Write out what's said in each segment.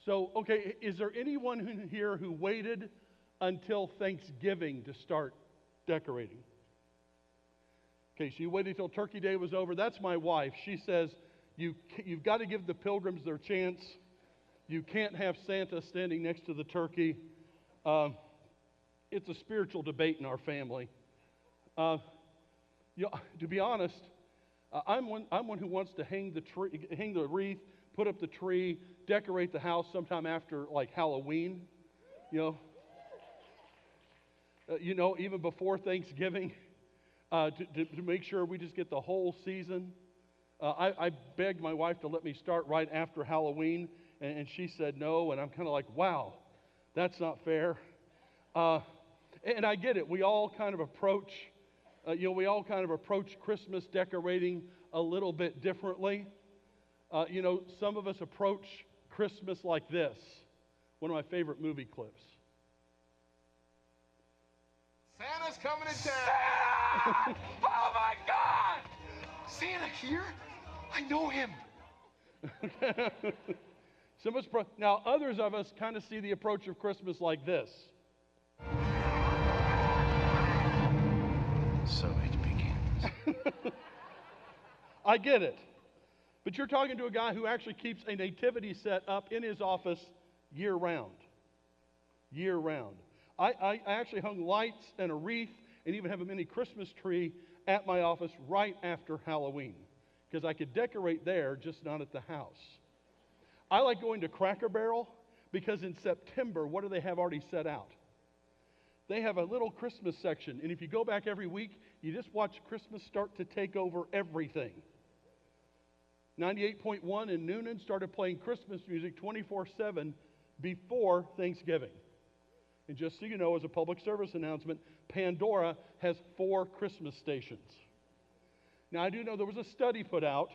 So, okay, is there anyone here who waited until Thanksgiving to start decorating? Okay, so you waited until Turkey Day was over. That's my wife. She says, you've got to give the pilgrims their chance. You can't have Santa standing next to the turkey. It's a spiritual debate in our family. To be honest, I'm one who wants to hang the wreath, put up the tree, decorate the house sometime after like Halloween. Even before Thanksgiving, to make sure we just get the whole season. I begged my wife to let me start right after Halloween, and she said no, and I'm kind of like, wow, that's not fair. And I get it. We all kind of approach Christmas decorating a little bit differently. Some of us approach Christmas like this. One of my favorite movie clips. Santa's coming to town. Oh my God! Santa here? I know him. Now, others of us kind of see the approach of Christmas like this. So it begins. I get it. But you're talking to a guy who actually keeps a nativity set up in his office year round. Year round. I actually hung lights and a wreath and even have a mini Christmas tree at my office right after Halloween because I could decorate there, just not at the house. I like going to Cracker Barrel because in September, what do they have already set out? They have a little Christmas section, and if you go back every week, you just watch Christmas start to take over everything. 98.1 in Noonan started playing Christmas music 24/7 before Thanksgiving. And just so you know, as a public service announcement, Pandora has 4 Christmas stations. Now, I do know there was a study put out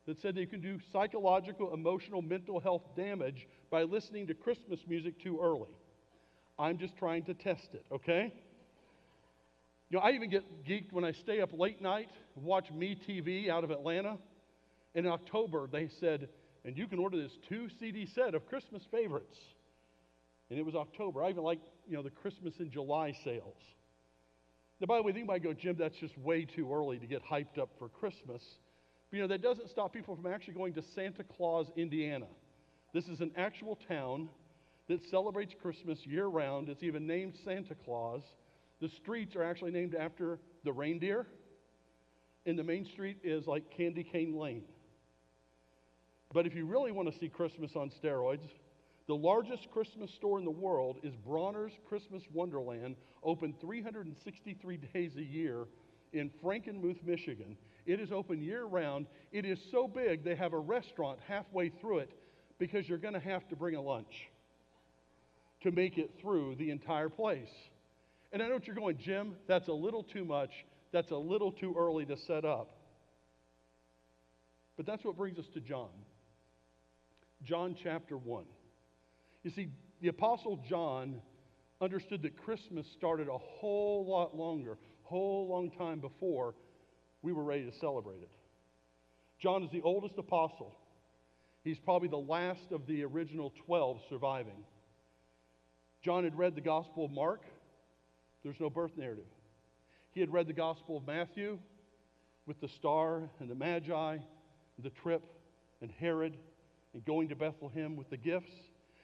that said that you can do psychological, emotional, mental health damage by listening to Christmas music too early. I'm just trying to test it, okay? I even get geeked when I stay up late night, watch MeTV out of Atlanta. In October, they said, and you can order this 2 CD set of Christmas favorites. And it was October. I even like, the Christmas in July sales. Now, by the way, you might go, Jim, that's just way too early to get hyped up for Christmas. But, that doesn't stop people from actually going to Santa Claus, Indiana. This is an actual town that celebrates Christmas year-round. It's even named Santa Claus. The streets are actually named after the reindeer. And the main street is like Candy Cane Lane. But if you really want to see Christmas on steroids, the largest Christmas store in the world is Bronner's Christmas Wonderland, open 363 days a year in Frankenmuth, Michigan. It is open year-round. It is so big, they have a restaurant halfway through it because you're going to have to bring a lunch to make it through the entire place. And I know what you're going, Jim, that's a little too much. That's a little too early to set up. But that's what brings us to John. John chapter 1. You see, the Apostle John understood that Christmas started a whole lot longer, whole long time before we were ready to celebrate it. John is the oldest apostle. He's probably the last of the original 12 surviving. John had read the Gospel of Mark. There's no birth narrative. He had read the Gospel of Matthew with the star and the Magi, and the trip, and Herod, and going to Bethlehem with the gifts.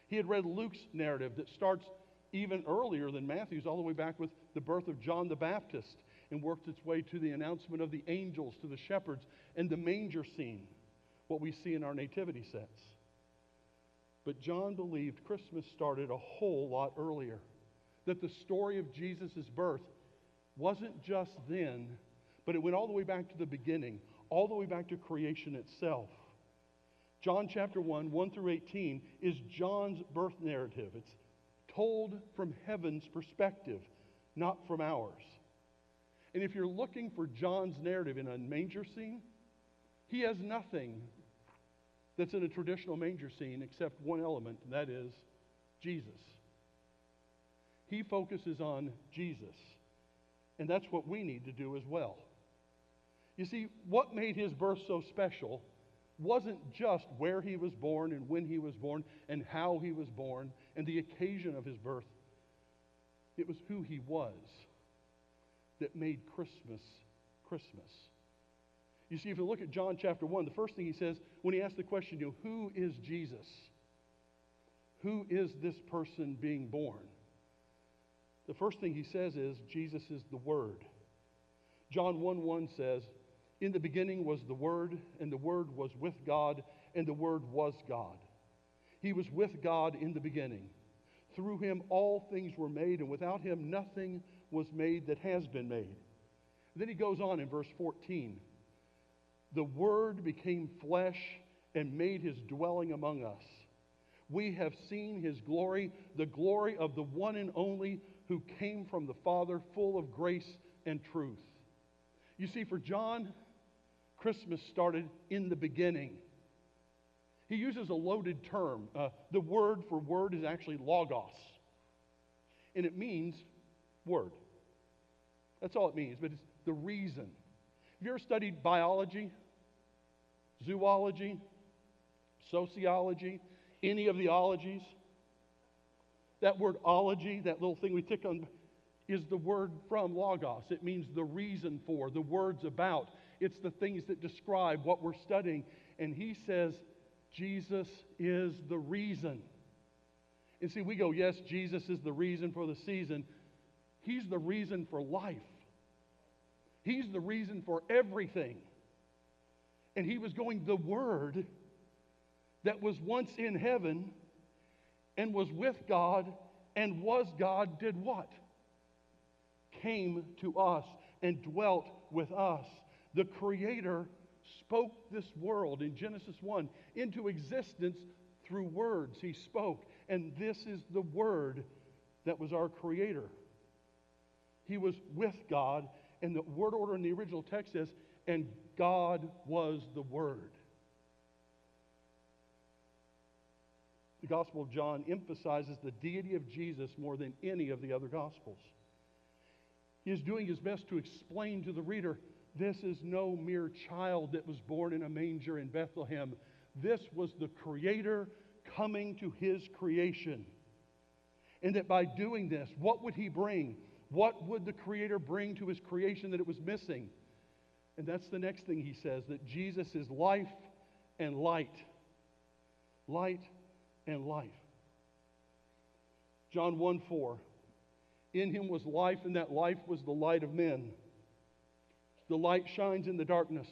He had read Luke's narrative that starts even earlier than Matthew's, all the way back with the birth of John the Baptist, and worked its way to the announcement of the angels to the shepherds and the manger scene, what we see in our nativity sets. But John believed Christmas started a whole lot earlier, that the story of Jesus' birth wasn't just then, but it went all the way back to the beginning, all the way back to creation itself. John chapter 1, 1 through 18 is John's birth narrative. It's told from heaven's perspective, not from ours. And if you're looking for John's narrative in a manger scene, he has nothing that's in a traditional manger scene except one element, and that is Jesus. He focuses on Jesus. And that's what we need to do as well. You see, what made his birth so special wasn't just where he was born and when he was born and how he was born and the occasion of his birth. It was who he was that made Christmas Christmas. You see, if you look at John chapter 1, the first thing he says when he asks the question, who is Jesus? Who is this person being born? The first thing he says is, Jesus is the Word. John 1:1 says, in the beginning was the Word, and the Word was with God, and the Word was God. He was with God in the beginning. Through him all things were made, and without him nothing was made that has been made. And then he goes on in verse 14. The Word became flesh and made his dwelling among us. We have seen his glory, the glory of the one and only who came from the Father, full of grace and truth. You see, for John, Christmas started in the beginning. He uses a loaded term. The word for word is actually logos. And it means word. That's all it means, but it's the reason. Have you ever studied biology, zoology, sociology, any of the ologies? That word ology, that little thing we tick on, is the word from logos. It means the reason for, the words about. It's the things that describe what we're studying. And he says, Jesus is the reason. And see, we go, yes, Jesus is the reason for the season. He's the reason for life. He's the reason for everything. And he was going, the Word that was once in heaven and was with God and was God did what? Came to us and dwelt with us. The Creator spoke this world in Genesis 1 into existence through words. He spoke. And this is the Word that was our Creator. He was with God. And the word order in the original text says, and God was the Word. The Gospel of John emphasizes the deity of Jesus more than any of the other Gospels. He is doing his best to explain to the reader, this is no mere child that was born in a manger in Bethlehem. This was the Creator coming to his creation. And that by doing this, what would he bring? What would the Creator bring to his creation that it was missing? And that's the next thing he says, that Jesus is life and light. Light and life. John 1:4. In him was life, and that life was the light of men. The light shines in the darkness,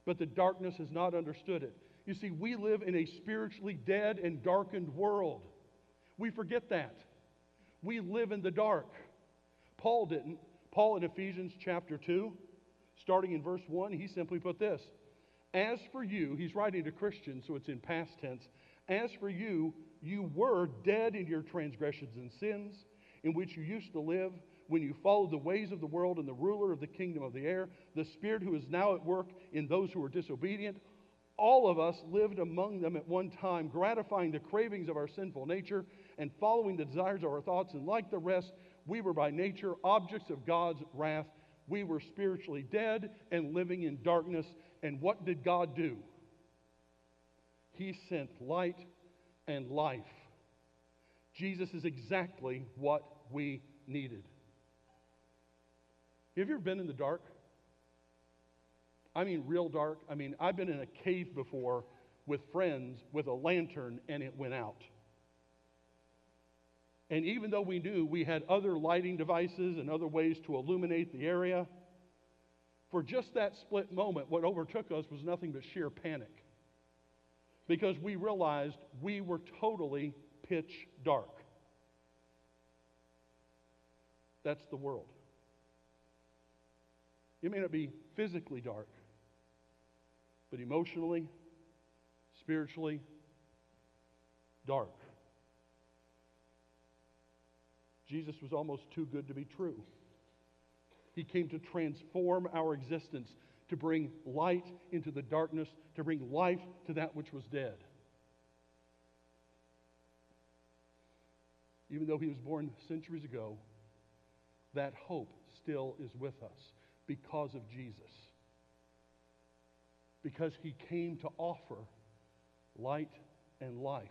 but the darkness has not understood it. You see, we live in a spiritually dead and darkened world. We forget that. We live in the dark. Paul didn't. Paul in Ephesians chapter 2, starting in verse 1, he simply put this. As for you, he's writing to Christians, so it's in past tense. As for you, you were dead in your transgressions and sins, in which you used to live when you followed the ways of the world and the ruler of the kingdom of the air, the spirit who is now at work in those who are disobedient. All of us lived among them at one time, gratifying the cravings of our sinful nature and following the desires of our thoughts. And like the rest, we were by nature objects of God's wrath. We were spiritually dead and living in darkness. And what did God do? He sent light and life. Jesus is exactly what we needed. Have you ever been in the dark? I mean real dark. I've been in a cave before with friends with a lantern and it went out. And even though we knew we had other lighting devices and other ways to illuminate the area, for just that split moment, what overtook us was nothing but sheer panic. Because we realized we were totally pitch dark. That's the world. It may not be physically dark, but emotionally, spiritually, dark. Jesus was almost too good to be true. He came to transform our existence, to bring light into the darkness, to bring life to that which was dead. Even though he was born centuries ago, that hope still is with us because of Jesus. because he came to offer light and life.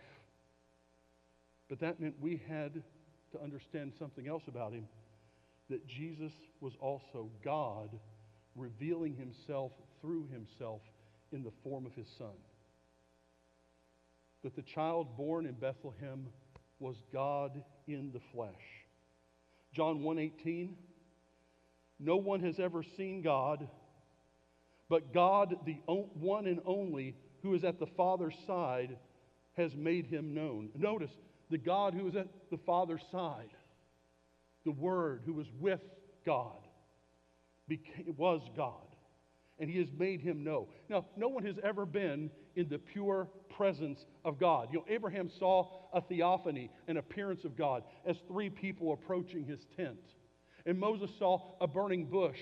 But that meant we had to understand something else about him, that Jesus was also God revealing himself through himself in the form of his Son. That the child born in Bethlehem was God in the flesh. John 1:18, no one has ever seen God, but God, the one and only, who is at the Father's side, has made him known. Notice, the God who is at the Father's side, the Word who was with God, was God, and he has made him know. Now, no one has ever been in the pure presence of God. You know, Abraham saw a theophany, an appearance of God, as three people approaching his tent. And Moses saw a burning bush.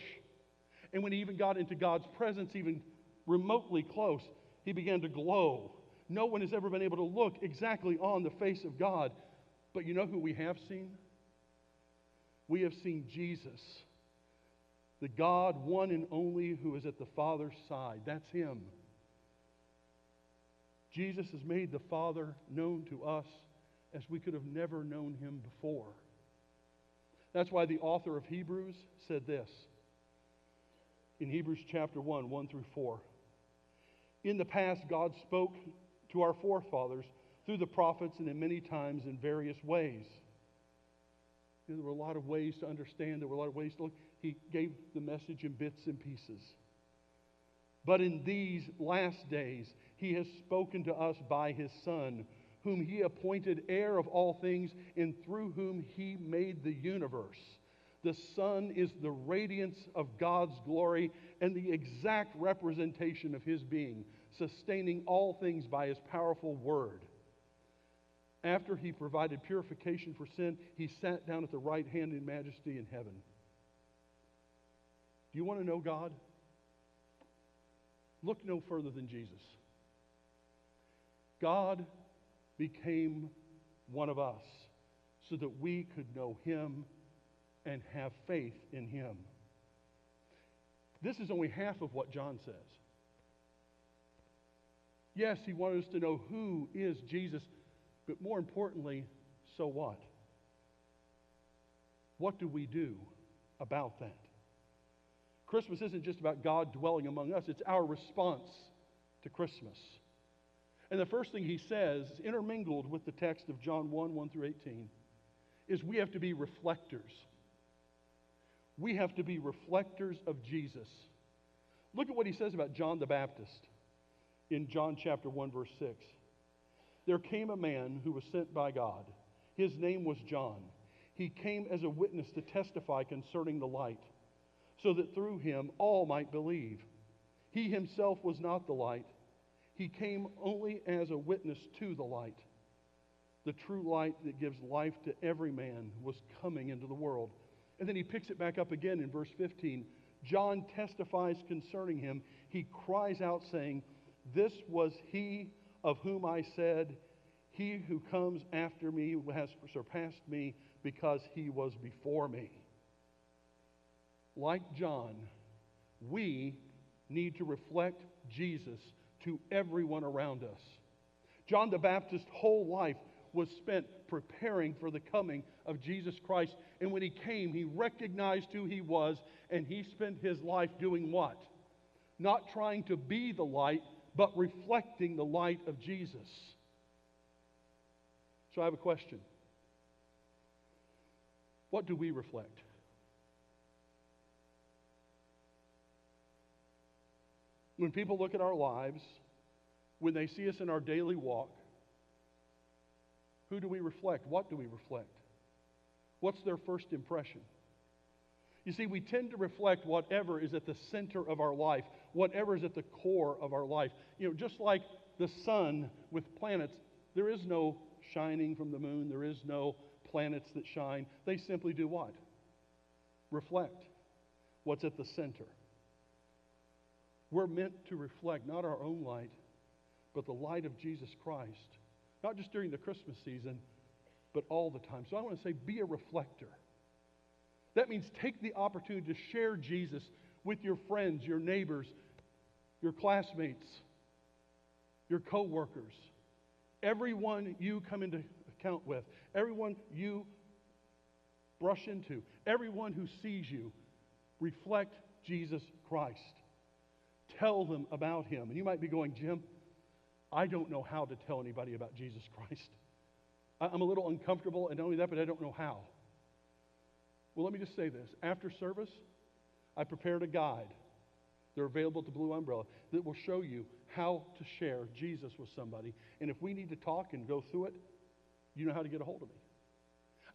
And when he even got into God's presence, even remotely close, he began to glow. No one has ever been able to look exactly on the face of God. But you know who we have seen? We have seen Jesus, the God, one and only, who is at the Father's side. That's him. Jesus has made the Father known to us as we could have never known him before. That's why the author of Hebrews said this in Hebrews chapter 1, 1 through 4. In the past, God spoke to our forefathers through the prophets and in many times in various ways. You know, there were a lot of ways to understand. There were a lot of ways to look. He gave the message in bits and pieces. But in these last days, he has spoken to us by his Son, whom he appointed heir of all things, and through whom he made the universe. The Son is the radiance of God's glory and the exact representation of his being, sustaining all things by his powerful word. After he provided purification for sin, he sat down at the right hand in majesty in heaven. Do you want to know God? Look no further than Jesus. God became one of us so that we could know him and have faith in him. This is only half of what John says. Yes, he wanted us to know who is Jesus, but more importantly, so what? What do we do about that? Christmas isn't just about God dwelling among us. It's our response to Christmas. And the first thing he says, intermingled with the text of John 1, 1 through 18, is we have to be reflectors. We have to be reflectors of Jesus. Look at what he says about John the Baptist in John chapter 1, verse 6. There came a man who was sent by God. His name was John. He came as a witness to testify concerning the light, so that through him all might believe. He himself was not the light. He came only as a witness to the light. The true light that gives life to every man was coming into the world. And then he picks it back up again in verse 15. John testifies concerning him. He cries out saying, "This was he of whom I said, he who comes after me has surpassed me because he was before me." Like John, we need to reflect Jesus to everyone around us. John the Baptist's whole life was spent preparing for the coming of Jesus Christ. And when he came, he recognized who he was, and he spent his life doing what? Not trying to be the light, but reflecting the light of Jesus. So I have a question. What do we reflect? When people look at our lives, when they see us in our daily walk, who do we reflect? What do we reflect? What's their first impression? You see, we tend to reflect whatever is at the center of our life, whatever is at the core of our life. You know, just like the sun with planets, there is no shining from the moon, there is no planets that shine. They simply do what? Reflect what's at the center. We're meant to reflect not our own light, but the light of Jesus Christ. Not just during the Christmas season, but all the time. So I want to say, be a reflector. That means take the opportunity to share Jesus with your friends, your neighbors, your classmates, your coworkers, everyone you come into account with, everyone you brush into, everyone who sees you, reflect Jesus Christ. Tell them about him. And you might be going, Jim, I don't know how to tell anybody about Jesus Christ. I'm a little uncomfortable, and not only that, but I don't know how. Well, let me just say this. After service, I prepared a guide. They're available at the Blue Umbrella that will show you how to share Jesus with somebody. And if we need to talk and go through it, you know how to get a hold of me.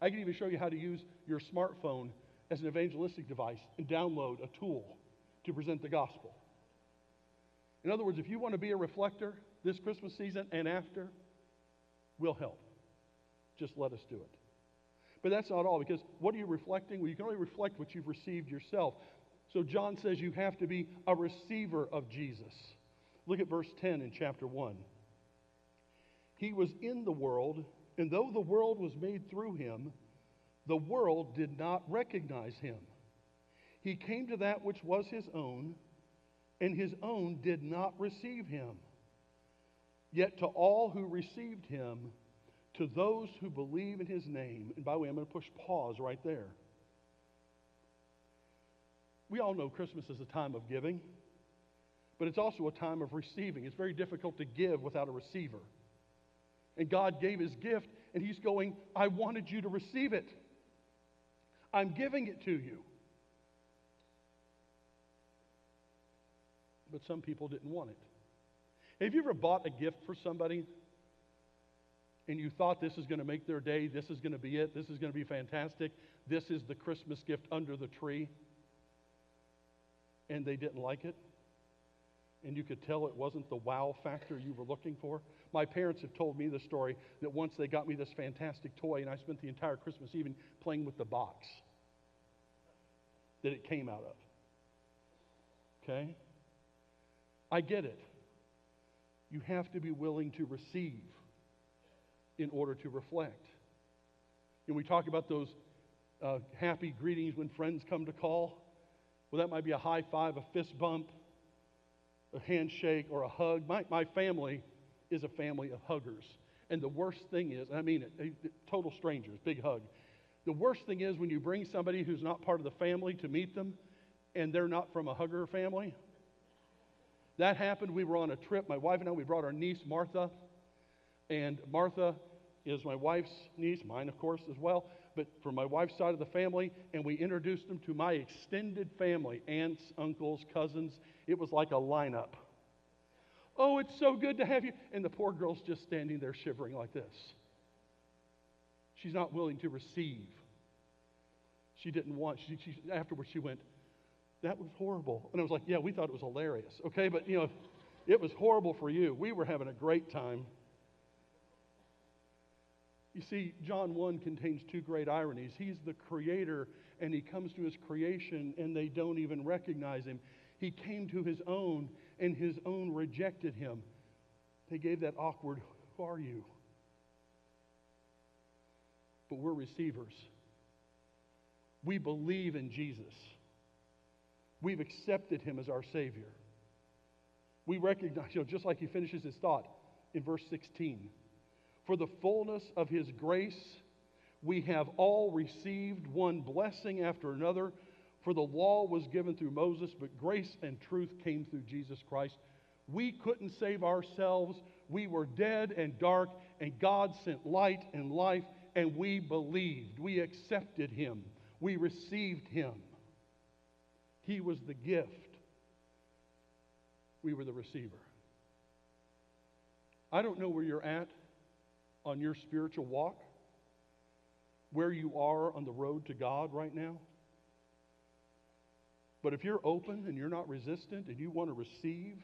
I can even show you how to use your smartphone as an evangelistic device and download a tool to present the gospel. In other words, if you want to be a reflector this Christmas season and after, we'll help. Just let us do it. But that's not all, because what are you reflecting? Well, you can only reflect what you've received yourself. So John says you have to be a receiver of Jesus. Look at verse 10 in chapter 1. He was in the world, and though the world was made through him, the world did not recognize him. He came to that which was his own, and his own did not receive him. Yet to all who received him, to those who believe in his name, and by the way, I'm going to push pause right there. We all know Christmas is a time of giving, but it's also a time of receiving. It's very difficult to give without a receiver. And God gave his gift, and he's going, I wanted you to receive it. I'm giving it to you. But some people didn't want it. Have you ever bought a gift for somebody and you thought this is going to make their day, this is going to be it, this is going to be fantastic, this is the Christmas gift under the tree, and they didn't like it? And you could tell it wasn't the wow factor you were looking for? My parents have told me the story that once they got me this fantastic toy, and I spent the entire Christmas even playing with the box that it came out of. Okay? I get it. You have to be willing to receive in order to reflect. And we talk about those happy greetings when friends come to call. Well, that might be a high five, a fist bump, a handshake, or a hug. My family is a family of huggers. And the worst thing is, and I mean it, total strangers, big hug. The worst thing is when you bring somebody who's not part of the family to meet them, and they're not from a hugger family. That happened. We were on a trip, my wife and I, we brought our niece, Martha. And Martha is my wife's niece, mine, of course, as well, but from my wife's side of the family, and we introduced them to my extended family, aunts, uncles, cousins. It was like a lineup. Oh, it's so good to have you. And the poor girl's just standing there shivering like this. She's not willing to receive. She didn't want, afterwards she went, that was horrible. And I was like, yeah, we thought it was hilarious. Okay, but it was horrible for you. We were having a great time. You see, John 1 contains two great ironies. He's the creator, and he comes to his creation, and they don't even recognize him. He came to his own, and his own rejected him. They gave that awkward, who are you? But we're receivers. We believe in Jesus. We've accepted him as our Savior. We recognize, just like he finishes his thought in verse 16. For the fullness of his grace, we have all received one blessing after another. For the law was given through Moses, but grace and truth came through Jesus Christ. We couldn't save ourselves. We were dead and dark, and God sent light and life, and we believed. We accepted him. We received him. He was the gift. We were the receiver. I don't know where you're at on your spiritual walk, where you are on the road to God right now. But if you're open and you're not resistant and you want to receive,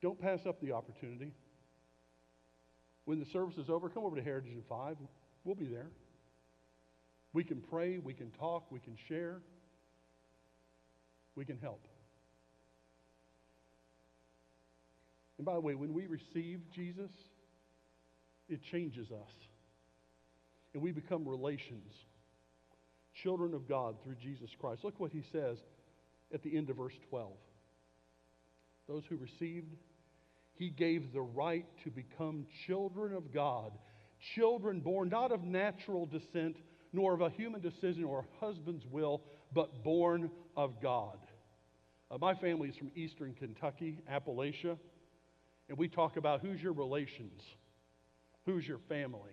don't pass up the opportunity. When the service is over, come over to Heritage at 5. We'll be there. We can pray, we can talk, we can share, we can help. And by the way, when we receive Jesus, it changes us. And we become relations, children of God through Jesus Christ. Look what he says at the end of verse 12. those who received, He gave the right to become children of God, children born not of natural descent, nor of a human decision or a husband's will, but born of God. My family is from eastern Kentucky, Appalachia, and we talk about who's your relations, who's your family.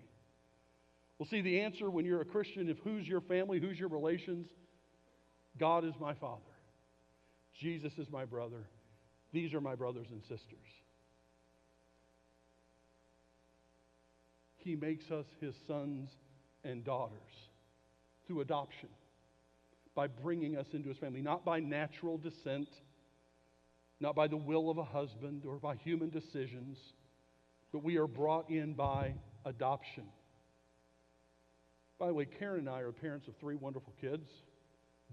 Well, see, the answer when you're a Christian, if who's your family, who's your relations, God is my Father. Jesus is my brother. These are my brothers and sisters. He makes us His sons and daughters through adoption, by bringing us into His family, not by natural descent, not by the will of a husband or by human decisions, but we are brought in by adoption. By the way, Karen and I are parents of 3 wonderful kids,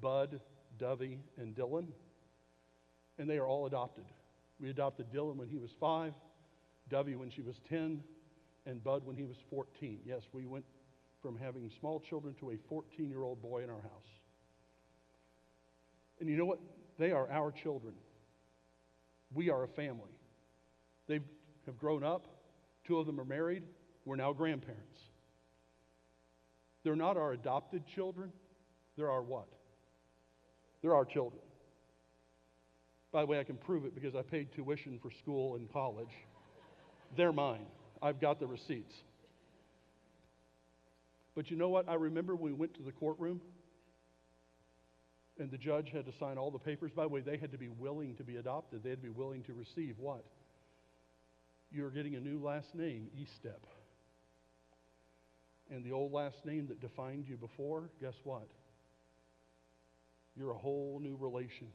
Bud, Dovey, and Dylan, and they are all adopted. We adopted Dylan when he was 5, Dovey when she was 10, and Bud when he was 14. Yes, we went from having small children to a 14-year-old boy in our house. And you know what? They are our children. We are a family. They have grown up. 2 of them are married. We're now grandparents. They're not our adopted children. They're our what? They're our children. By the way, I can prove it because I paid tuition for school and college. They're mine. I've got the receipts. But you know what? I remember when we went to the courtroom and the judge had to sign all the papers. By the way, they had to be willing to be adopted. They had to be willing to receive what? You're getting a new last name, Estep. And the old last name that defined you before, guess what? You're a whole new relation.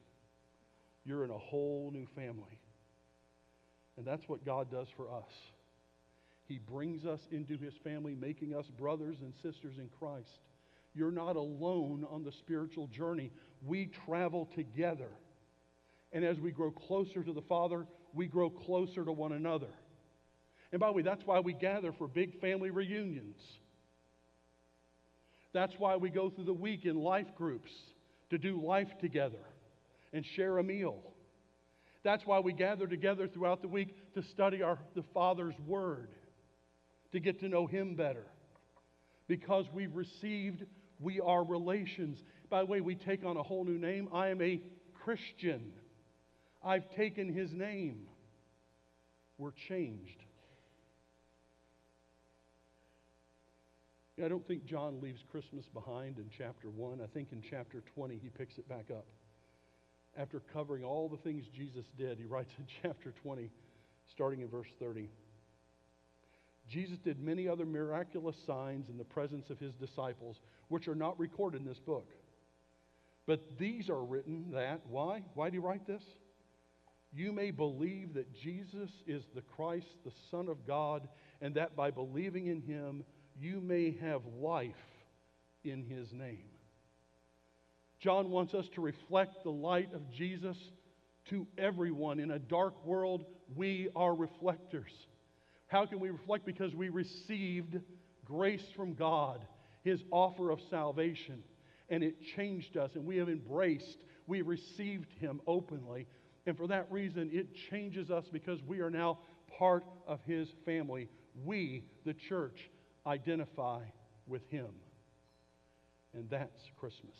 You're in a whole new family. And that's what God does for us. He brings us into His family, making us brothers and sisters in Christ. You're not alone on the spiritual journey. We travel together. And as we grow closer to the Father, we grow closer to one another. And by the way, that's why we gather for big family reunions. That's why we go through the week in life groups to do life together and share a meal. That's why we gather together throughout the week to study the Father's Word, to get to know Him better. Because we've received, we are relations. By the way, we take on a whole new name. I am a Christian. I've taken His name. We're changed. I don't think John leaves Christmas behind in chapter 1. I think in chapter 20 he picks it back up. After covering all the things Jesus did, he writes in chapter 20, starting in verse 30. Jesus did many other miraculous signs in the presence of His disciples, which are not recorded in this book. But these are written that, why? Why did he write this? You may believe that Jesus is the Christ, the Son of God, and that by believing in Him, you may have life in His name. John wants us to reflect the light of Jesus to everyone. In a dark world, we are reflectors. How can we reflect? Because we received grace from God, His offer of salvation, and it changed us, and we have embraced, we received Him openly, and for that reason, it changes us because we are now part of His family. We, the church, identify with Him, and that's Christmas.